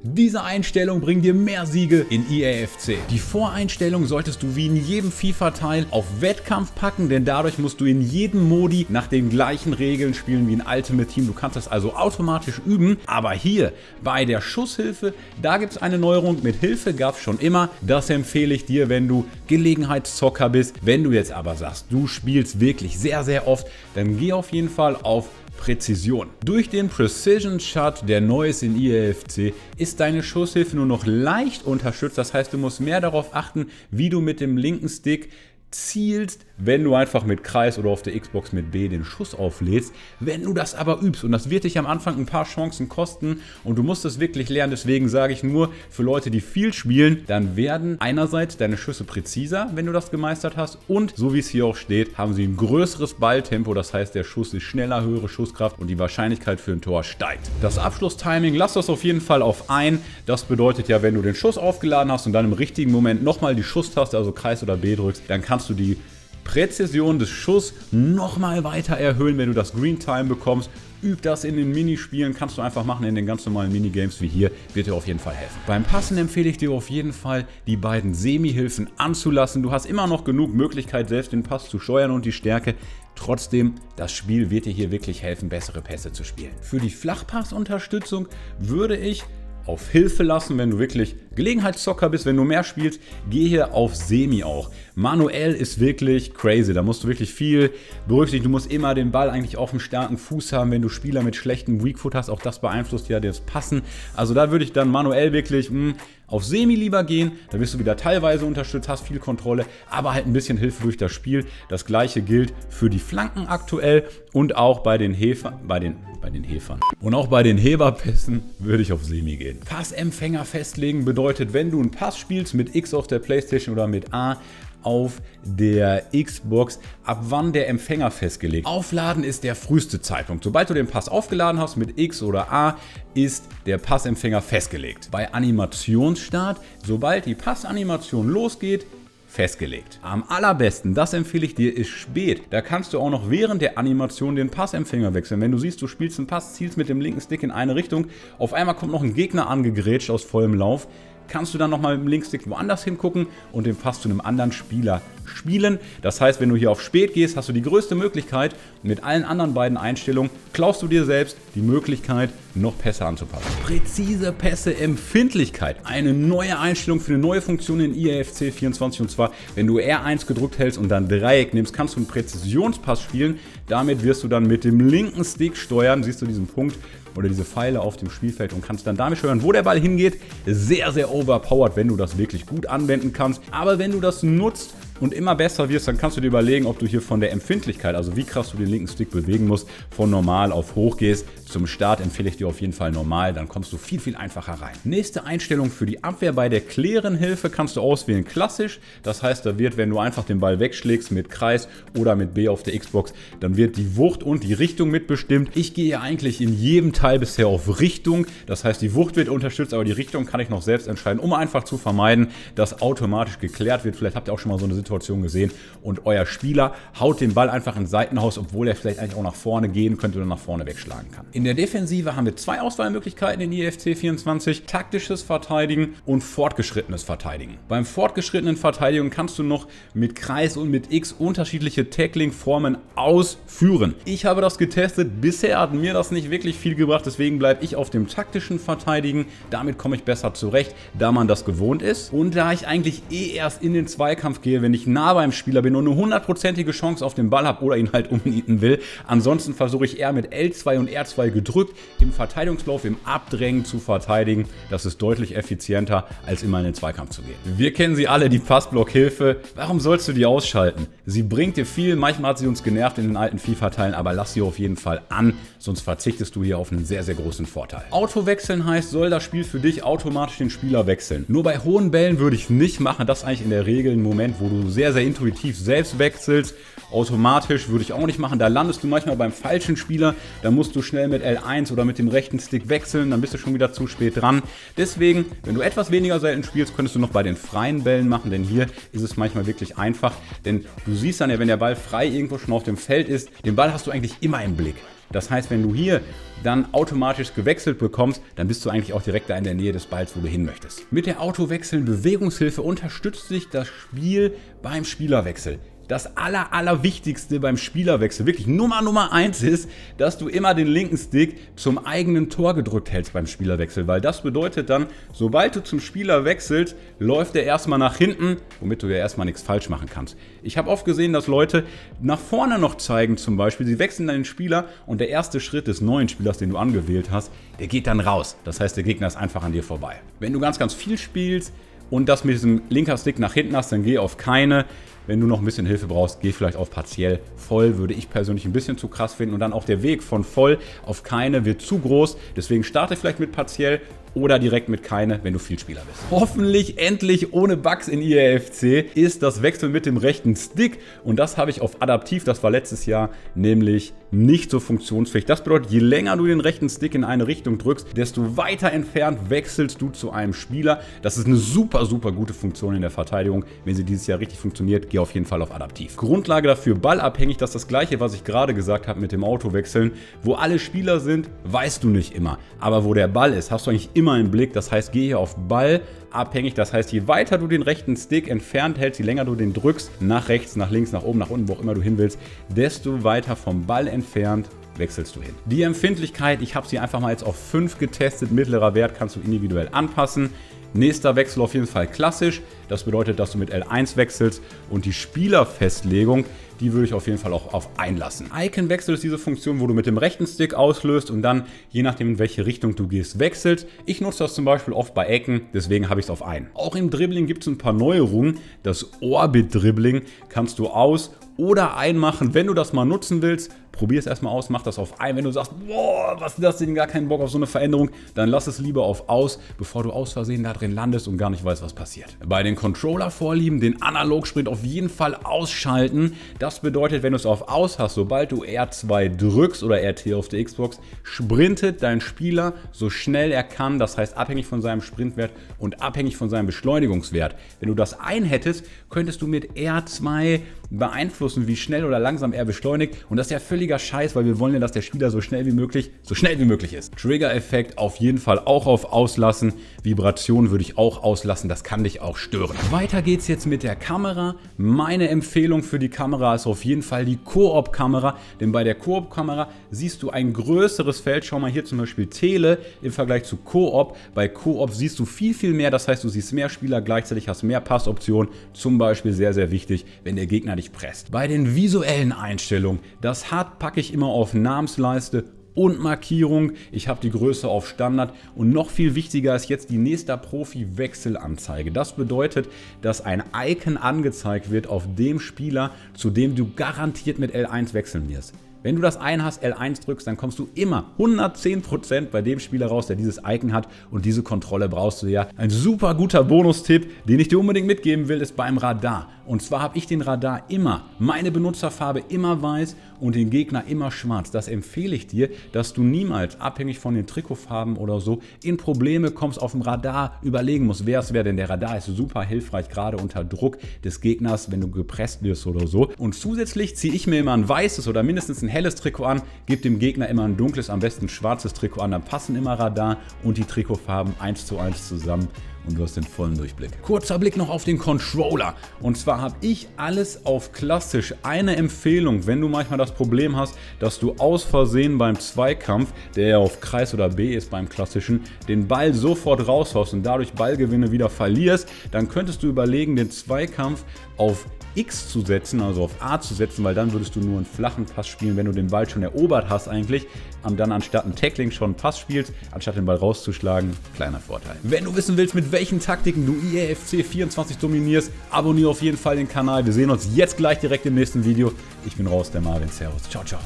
Diese Einstellung bringt dir mehr Siege in EAFC. Die Voreinstellung solltest du wie in jedem FIFA-Teil auf Wettkampf packen, denn dadurch musst du in jedem Modi nach den gleichen Regeln spielen wie ein Ultimate Team. Du kannst das also automatisch üben, aber hier bei der Schusshilfe, da gibt es eine Neuerung. Mit Hilfe gab es schon immer. Das empfehle ich dir, wenn du Gelegenheitszocker bist. Wenn du jetzt aber sagst, du spielst wirklich sehr, sehr oft, dann geh auf jeden Fall auf Präzision. Durch den Precision Shot, der neu ist in EAFC, ist deine Schusshilfe nur noch leicht unterstützt. Das heißt, du musst mehr darauf achten, wie du mit dem linken Stick zielst, wenn du einfach mit Kreis oder auf der Xbox mit B den Schuss auflädst. Wenn du das aber übst, und das wird dich am Anfang ein paar Chancen kosten und du musst es wirklich lernen, deswegen sage ich nur für Leute, die viel spielen, dann werden einerseits deine Schüsse präziser, wenn du das gemeistert hast, und so wie es hier auch steht, haben sie ein größeres Balltempo, das heißt, der Schuss ist schneller, höhere Schusskraft und die Wahrscheinlichkeit für ein Tor steigt. Das Abschlusstiming, lass das auf jeden Fall auf ein. Das bedeutet ja, wenn du den Schuss aufgeladen hast und dann im richtigen Moment nochmal die Schusstaste, also Kreis oder B drückst, dann kannst du die Präzision des Schusses nochmal weiter erhöhen, wenn du das Green Time bekommst. Üb das in den Minispielen, kannst du einfach machen in den ganz normalen Minigames wie hier, wird dir auf jeden Fall helfen. Beim Passen empfehle ich dir auf jeden Fall, die beiden Semi-Hilfen anzulassen. Du hast immer noch genug Möglichkeit, selbst den Pass zu steuern und die Stärke. Trotzdem, das Spiel wird dir hier wirklich helfen, bessere Pässe zu spielen. Für die Flachpass-Unterstützung würde ich auf Hilfe lassen, wenn du wirklich Gelegenheitszocker bist, wenn du mehr spielst, geh hier auf Semi auch. Manuell ist wirklich crazy, da musst du wirklich viel berücksichtigen. Du musst immer den Ball eigentlich auf einem starken Fuß haben, wenn du Spieler mit schlechtem Weakfoot hast, auch das beeinflusst ja das Passen. Also da würde ich dann manuell wirklich auf Semi lieber gehen, da wirst du wieder teilweise unterstützt, hast viel Kontrolle, aber halt ein bisschen Hilfe durch das Spiel. Das gleiche gilt für die Flanken aktuell und auch bei den Hefern, und auch bei den Heberpässen würde ich auf Semi gehen. Passempfänger festlegen bedeutet, wenn du einen Pass spielst mit X auf der Playstation oder mit A auf der Xbox, ab wann der Empfänger festgelegt. Aufladen ist der früheste Zeitpunkt. Sobald du den Pass aufgeladen hast mit X oder A, ist der Passempfänger festgelegt. Bei Animationsstart, sobald die Passanimation losgeht, festgelegt. Am allerbesten, das empfehle ich dir, ist spät. Da kannst du auch noch während der Animation den Passempfänger wechseln. Wenn du siehst, du spielst einen Pass, zielst mit dem linken Stick in eine Richtung, auf einmal kommt noch ein Gegner angegrätscht aus vollem Lauf, kannst du dann nochmal mit dem Linkstick woanders hingucken und den Pass zu einem anderen Spieler spielen. Das heißt, wenn du hier auf Spät gehst, hast du die größte Möglichkeit, mit allen anderen beiden Einstellungen klaust du dir selbst die Möglichkeit, noch Pässe anzupassen. Präzise Pässe, Empfindlichkeit. Eine neue Einstellung für eine neue Funktion in EAFC 24, und zwar, wenn du R1 gedrückt hältst und dann Dreieck nimmst, kannst du einen Präzisionspass spielen. Damit wirst du dann mit dem linken Stick steuern, siehst du diesen Punkt oder diese Pfeile auf dem Spielfeld, und kannst dann damit steuern, wo der Ball hingeht. Sehr, sehr overpowered, wenn du das wirklich gut anwenden kannst. Aber wenn du das nutzt und immer besser wirst, dann kannst du dir überlegen, ob du hier von der Empfindlichkeit, also wie krass du den linken Stick bewegen musst, von normal auf hoch gehst. Zum Start empfehle ich dir auf jeden Fall normal, dann kommst du viel, viel einfacher rein. Nächste Einstellung für die Abwehr: bei der klären Hilfe kannst du auswählen klassisch. Das heißt, da wird, wenn du einfach den Ball wegschlägst mit Kreis oder mit B auf der Xbox, dann wird die Wucht und die Richtung mitbestimmt. Ich gehe eigentlich in jedem Teil bisher auf Richtung. Das heißt, die Wucht wird unterstützt, aber die Richtung kann ich noch selbst entscheiden, um einfach zu vermeiden, dass automatisch geklärt wird. Vielleicht habt ihr auch schon mal so eine Situation gesehen und euer Spieler haut den Ball einfach ins Seitenhaus, obwohl er vielleicht eigentlich auch nach vorne gehen könnte oder nach vorne wegschlagen kann. In der Defensive haben wir zwei Auswahlmöglichkeiten in EAFC 24: taktisches Verteidigen und fortgeschrittenes Verteidigen. Beim fortgeschrittenen Verteidigen kannst du noch mit Kreis und mit X unterschiedliche Tackling-Formen ausführen. Ich habe das getestet, bisher hat mir das nicht wirklich viel gebracht, deswegen bleibe ich auf dem taktischen Verteidigen. Damit komme ich besser zurecht, da man das gewohnt ist und da ich eigentlich erst in den Zweikampf gehe, wenn ich nah beim Spieler bin und eine 100%ige Chance auf den Ball habe oder ihn halt umnieten will. Ansonsten versuche ich eher mit L2 und R2 gedrückt im Verteidigungslauf, im Abdrängen zu verteidigen. Das ist deutlich effizienter, als immer in den Zweikampf zu gehen. Wir kennen sie alle, die Passblockhilfe. Warum sollst du die ausschalten? Sie bringt dir viel, manchmal hat sie uns genervt in den alten FIFA-Teilen, aber lass sie auf jeden Fall an, sonst verzichtest du hier auf einen sehr, sehr großen Vorteil. Autowechseln heißt, soll das Spiel für dich automatisch den Spieler wechseln. Nur bei hohen Bällen würde ich nicht machen. Das ist eigentlich in der Regel ein Moment, wo du sehr, sehr intuitiv selbst wechselst. Automatisch würde ich auch nicht machen. Da landest du manchmal beim falschen Spieler. Da musst du schnell mit L1 oder mit dem rechten Stick wechseln. Dann bist du schon wieder zu spät dran. Deswegen, wenn du etwas weniger selten spielst, könntest du noch bei den freien Bällen machen. Denn hier ist es manchmal wirklich einfach. Denn du siehst dann ja, wenn der Ball frei irgendwo schon auf dem Feld ist, den Ball hast du eigentlich immer im Blick. Das heißt, wenn du hier dann automatisch gewechselt bekommst, dann bist du eigentlich auch direkt da in der Nähe des Balls, wo du hin möchtest. Mit der Autowechseln Bewegungshilfe unterstützt sich das Spiel beim Spielerwechsel. Das Allerwichtigste beim Spielerwechsel, wirklich Nummer 1 ist, dass du immer den linken Stick zum eigenen Tor gedrückt hältst beim Spielerwechsel, weil das bedeutet dann, sobald du zum Spieler wechselst, läuft er erstmal nach hinten, womit du ja erstmal nichts falsch machen kannst. Ich habe oft gesehen, dass Leute nach vorne noch zeigen zum Beispiel, sie wechseln dann den Spieler und der erste Schritt des neuen Spielers, den du angewählt hast, der geht dann raus. Das heißt, der Gegner ist einfach an dir vorbei. Wenn du ganz viel spielst und das mit diesem linker Stick nach hinten hast, dann geh auf keine. Wenn du noch ein bisschen Hilfe brauchst, geh vielleicht auf partiell. Voll würde ich persönlich ein bisschen zu krass finden und dann auch der Weg von voll auf keine wird zu groß. Deswegen starte vielleicht mit partiell oder direkt mit keine, wenn du viel Spieler bist. Hoffentlich endlich ohne Bugs in EAFC ist das Wechseln mit dem rechten Stick und das habe ich auf adaptiv, das war letztes Jahr nämlich nicht so funktionsfähig. Das bedeutet, je länger du den rechten Stick in eine Richtung drückst, desto weiter entfernt wechselst du zu einem Spieler. Das ist eine super gute Funktion in der Verteidigung. Wenn sie dieses Jahr richtig funktioniert, geh auf jeden Fall auf adaptiv. Grundlage dafür ballabhängig, das ist das gleiche, was ich gerade gesagt habe mit dem Autowechseln. Wo alle Spieler sind, weißt du nicht immer. Aber wo der Ball ist, hast du eigentlich immer im Blick. Das heißt, geh hier auf Ball abhängig. Das heißt, je weiter du den rechten Stick entfernt hältst, je länger du den drückst, nach rechts, nach links, nach oben, nach unten, wo auch immer du hin willst, desto weiter vom Ball entfernt wechselst du hin. Die Empfindlichkeit, ich habe sie einfach mal jetzt auf 5 getestet. Mittlerer Wert kannst du individuell anpassen. Nächster Wechsel auf jeden Fall klassisch. Das bedeutet, dass du mit L1 wechselst und die Spielerfestlegung, die würde ich auf jeden Fall auch auf einlassen. Icon-Wechsel ist diese Funktion, wo du mit dem rechten Stick auslöst und dann, je nachdem in welche Richtung du gehst, wechselst. Ich nutze das zum Beispiel oft bei Ecken, deswegen habe ich es auf ein. Auch im Dribbling gibt es ein paar Neuerungen. Das Orbit-Dribbling kannst du aus- oder einmachen, wenn du das mal nutzen willst. Probier es erstmal aus, mach das auf ein. Wenn du sagst, boah, was ist das denn, gar keinen Bock auf so eine Veränderung, dann lass es lieber auf aus, bevor du aus Versehen da drin landest und gar nicht weißt, was passiert. Bei den Controller-Vorlieben, den Analog-Sprint auf jeden Fall ausschalten. Das bedeutet, wenn du es auf aus hast, sobald du R2 drückst oder RT auf der Xbox, sprintet dein Spieler so schnell er kann. Das heißt, abhängig von seinem Sprintwert und abhängig von seinem Beschleunigungswert. Wenn du das ein hättest, könntest du mit R2 beeinflussen, wie schnell oder langsam er beschleunigt. Und das ist ja völliger Scheiß, weil wir wollen ja, dass der Spieler so schnell wie möglich ist. Trigger-Effekt auf jeden Fall auch auf auslassen. Vibration würde ich auch auslassen, das kann dich auch stören. Weiter geht's jetzt mit der Kamera. Meine Empfehlung für die Kamera ist auf jeden Fall die Koop-Kamera, denn bei der Koop-Kamera siehst du ein größeres Feld. Schau mal hier zum Beispiel Tele im Vergleich zu Koop. Bei Koop siehst du viel mehr, das heißt, du siehst mehr Spieler gleichzeitig, hast mehr Passoptionen, zum Beispiel sehr wichtig, wenn der Gegner dich presst. Bei den visuellen Einstellungen, das HUD packe ich immer auf Namensleiste und Markierung. Ich habe die Größe auf Standard und noch viel wichtiger ist jetzt die nächster Profi-Wechselanzeige. Das bedeutet, dass ein Icon angezeigt wird auf dem Spieler, zu dem du garantiert mit L1 wechseln wirst. Wenn du das hast, L1 drückst, dann kommst du immer 110% bei dem Spieler raus, der dieses Icon hat und diese Kontrolle brauchst du ja. Ein super guter Bonustipp, den ich dir unbedingt mitgeben will, ist beim Radar. Und zwar habe ich den Radar immer, meine Benutzerfarbe immer weiß und den Gegner immer schwarz. Das empfehle ich dir, dass du niemals, abhängig von den Trikotfarben oder so, in Probleme kommst, auf dem Radar überlegen musst, wer es wäre. Denn der Radar ist super hilfreich, gerade unter Druck des Gegners, wenn du gepresst wirst oder so. Und zusätzlich ziehe ich mir immer ein weißes oder mindestens ein helles Trikot an, gebe dem Gegner immer ein dunkles, am besten schwarzes Trikot an. Dann passen immer Radar und die Trikotfarben 1:1 zusammen. Und du hast den vollen Durchblick. Kurzer Blick noch auf den Controller. Und zwar habe ich alles auf klassisch. Eine Empfehlung, wenn du manchmal das Problem hast, dass du aus Versehen beim Zweikampf, der ja auf Kreis oder B ist beim klassischen, den Ball sofort raushaust und dadurch Ballgewinne wieder verlierst, dann könntest du überlegen, den Zweikampf auf X zu setzen, also auf A zu setzen, weil dann würdest du nur einen flachen Pass spielen, wenn du den Ball schon erobert hast eigentlich, und dann anstatt ein Tackling schon einen Pass spielst, anstatt den Ball rauszuschlagen. Kleiner Vorteil. Wenn du wissen willst, mit welchen Taktiken du EAFC 24 dominierst, abonniere auf jeden Fall den Kanal. Wir sehen uns jetzt gleich direkt im nächsten Video. Ich bin raus, der Marvin. Servus. Ciao, ciao.